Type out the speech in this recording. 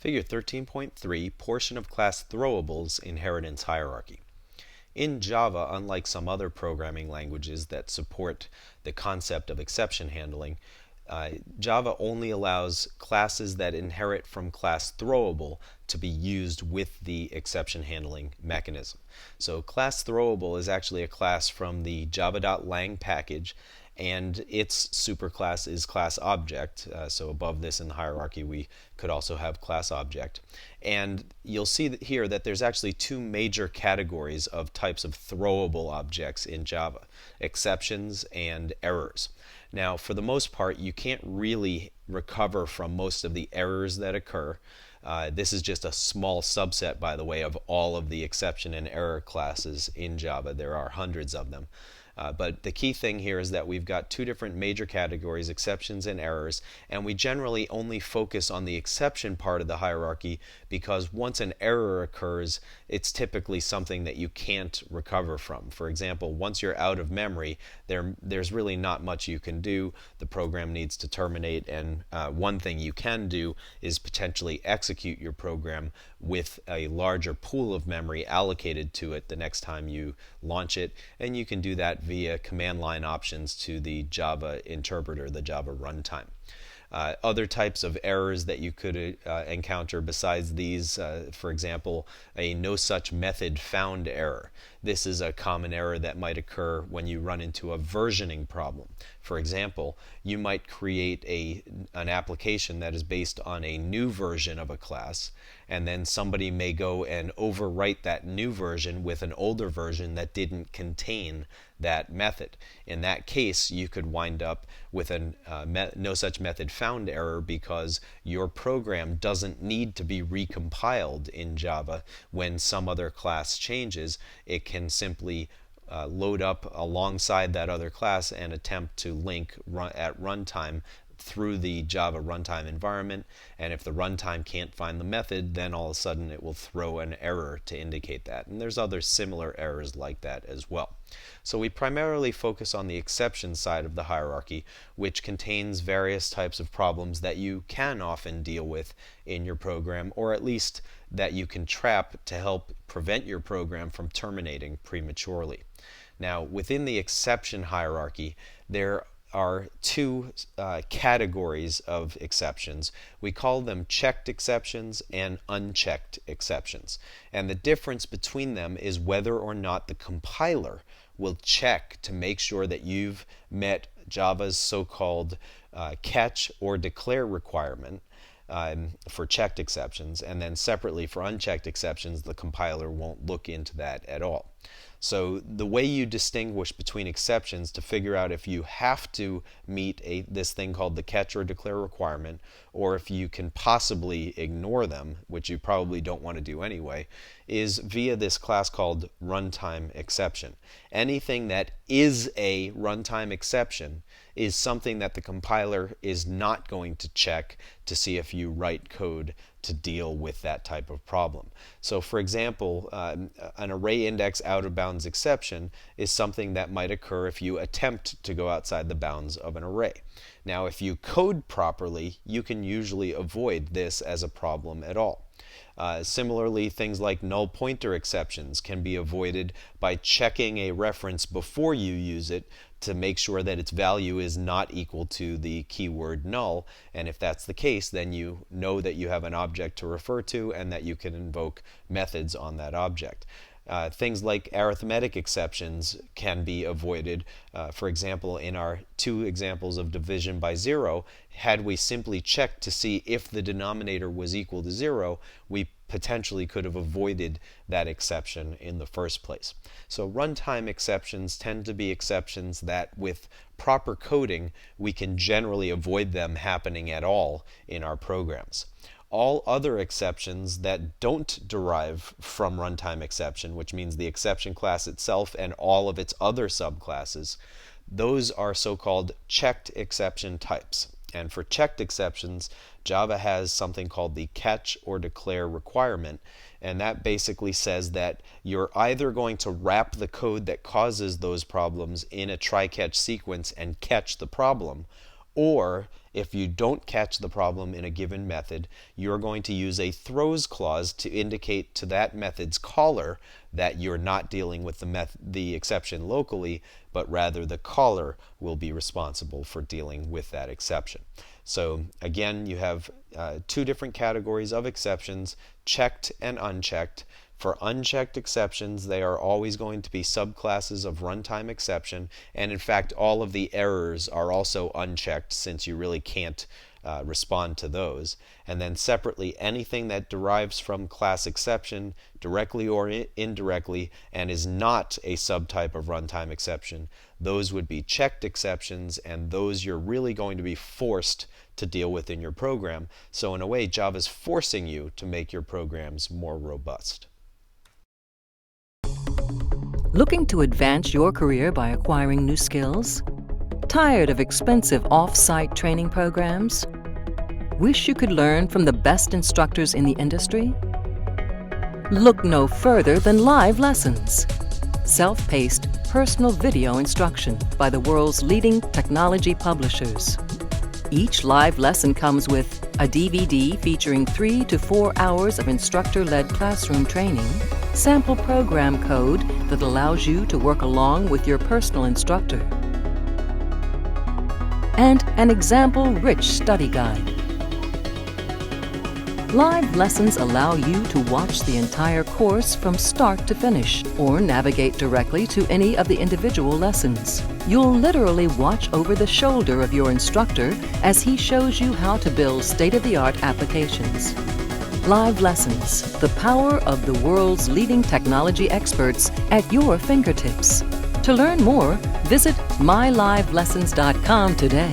Figure 13.3, portion of class throwables inheritance hierarchy. In Java, unlike some other programming languages that support the concept of exception handling, Java only allows classes that inherit from class throwable to be used with the exception handling mechanism. So class throwable is actually a class from the java.lang package, and its superclass is class object. So above this in the hierarchy we could also have class object. And you'll see that here that there's actually two major categories of types of throwable objects in Java: exceptions and errors. Now, for the most part, you can't really recover from most of the errors that occur. This is just a small subset, by the way, of all of the exception and error classes in Java. There are hundreds of them. But the key thing here is that we've got two different major categories, exceptions and errors, and we generally only focus on the exception part of the hierarchy because once an error occurs, it's typically something that you can't recover from. For example, once you're out of memory, there's really not much you can do. The program needs to terminate, and one thing you can do is potentially execute your program with a larger pool of memory allocated to it the next time you launch it, and you can do that via command line options to the Java interpreter, the Java runtime. Other types of errors that you could encounter besides these, for example, a no such method found error. This is a common error that might occur when you run into a versioning problem. For example, you might create an application that is based on a new version of a class, and then somebody may go and overwrite that new version with an older version that didn't contain that method. In that case, you could wind up with a no such method found error because your program doesn't need to be recompiled in Java when some other class changes. It can simply load up alongside that other class and attempt to link at runtime through the Java runtime environment, and if the runtime can't find the method, then all of a sudden it will throw an error to indicate that. And there's other similar errors like that as well. So we primarily focus on the exception side of the hierarchy, which contains various types of problems that you can often deal with in your program, or at least that you can trap to help prevent your program from terminating prematurely. Now, within the exception hierarchy, there are two categories of exceptions. We call them checked exceptions and unchecked exceptions. And the difference between them is whether or not the compiler will check to make sure that you've met Java's so-called catch or declare requirement for checked exceptions, and then separately for unchecked exceptions, the compiler won't look into that at all. So the way you distinguish between exceptions to figure out if you have to meet this thing called the catch or declare requirement, or if you can possibly ignore them, which you probably don't want to do anyway, is via this class called runtime exception. Anything that is a runtime exception is something that the compiler is not going to check to see if you write code to deal with that type of problem. So for example, an array index out of bounds exception is something that might occur if you attempt to go outside the bounds of an array. Now, if you code properly, you can usually avoid this as a problem at all. Similarly, things like null pointer exceptions can be avoided by checking a reference before you use it to make sure that its value is not equal to the keyword null. And if that's the case, then you know that you have an object to refer to and that you can invoke methods on that object. Things like arithmetic exceptions can be avoided. For example, in our two examples of division by zero, had we simply checked to see if the denominator was equal to zero, we potentially could have avoided that exception in the first place. So runtime exceptions tend to be exceptions that with proper coding, we can generally avoid them happening at all in our programs. All other exceptions that don't derive from runtime exception, which means the exception class itself and all of its other subclasses, those are so-called checked exception types. And for checked exceptions, Java has something called the catch or declare requirement, and that basically says that you're either going to wrap the code that causes those problems in a try-catch sequence and catch the problem, or If you don't catch the problem in a given method, you're going to use a throws clause to indicate to that method's caller that you're not dealing with the exception locally, but rather the caller will be responsible for dealing with that exception. So again, you have two different categories of exceptions, checked and unchecked. For unchecked exceptions, they are always going to be subclasses of runtime exception, and in fact all of the errors are also unchecked since you really can't respond to those. And then separately, anything that derives from class exception directly or indirectly and is not a subtype of runtime exception, those would be checked exceptions, and those you're really going to be forced to deal with in your program. So in a way, Java's forcing you to make your programs more robust. Looking to advance your career by acquiring new skills? Tired of expensive off-site training programs? Wish you could learn from the best instructors in the industry? Look no further than Live Lessons. Self-paced, personal video instruction by the world's leading technology publishers. Each live lesson comes with a DVD featuring 3 to 4 hours of instructor-led classroom training, sample program code that allows you to work along with your personal instructor, and an example-rich study guide. Live lessons allow you to watch the entire course from start to finish, or navigate directly to any of the individual lessons. You'll literally watch over the shoulder of your instructor as he shows you how to build state-of-the-art applications. Live Lessons, the power of the world's leading technology experts at your fingertips. To learn more, visit mylivelessons.com today.